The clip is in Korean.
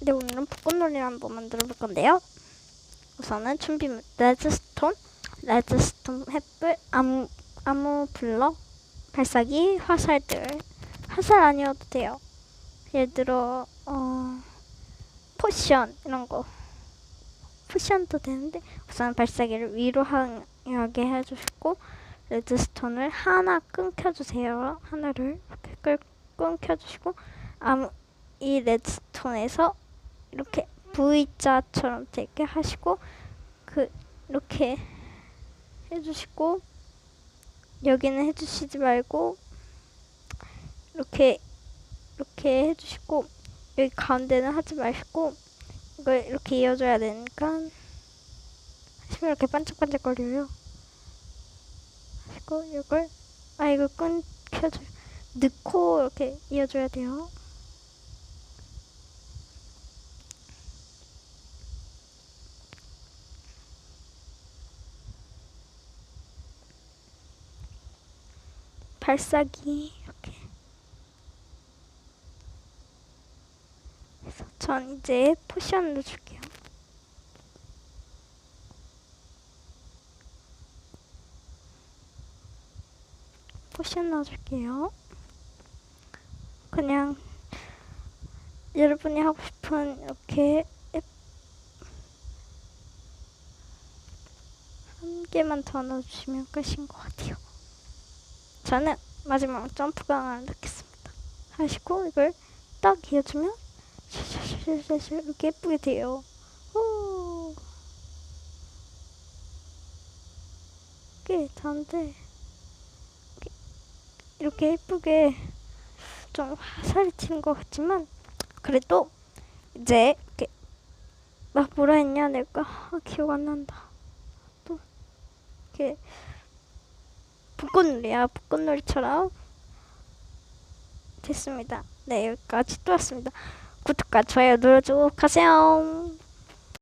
네, 오늘은 불꽃놀이를 한번 만들어 볼 건데요. 우선은 준비물 레드스톤, 횃불, 나무 블럭, 발사기, 화살들. 화살 아니어도 돼요. 예를 들어 포션 이런 거. 포션도 되는데 우선 발사기를 위로 향하게 해주시고 레드스톤을 하나 끊겨주세요. 하나를 이렇게 끊겨주시고 이 레드스톤에서 이렇게 V자처럼 되게 하시고 이렇게 해주시고 여기는 해주시지 말고 이렇게 해주시고 여기 가운데는 하지 마시고 이걸 이렇게 이어줘야 되니까 하시면 이렇게 반짝반짝거려요. 하시고 이걸 이거 끊겨줘요. 넣고 이렇게 이어줘야 돼요. 발사기 이렇게 해서 전 이제 포션 넣어줄게요. 포션 넣어줄게요. 그냥 여러분이 하고 싶은 이렇게 한 개만 더 넣어주시면 끝인 것 같아요. 저는 마지막 점프 강화를 넣겠습니다. 하시고 이걸 딱 이어주면 샤샤샤샤 이렇게 예쁘게 돼요. 오. 이게 다인데 이렇게 예쁘게 좀 화살이 튀는 것 같지만 그래도 이제 이렇게 뭐라 했냐 내가 기억 안 난다. 또 이렇게 불꽃놀이처럼 됐습니다. 네, 여기까지 또 왔습니다. 구독과 좋아요 눌러주고 가세요.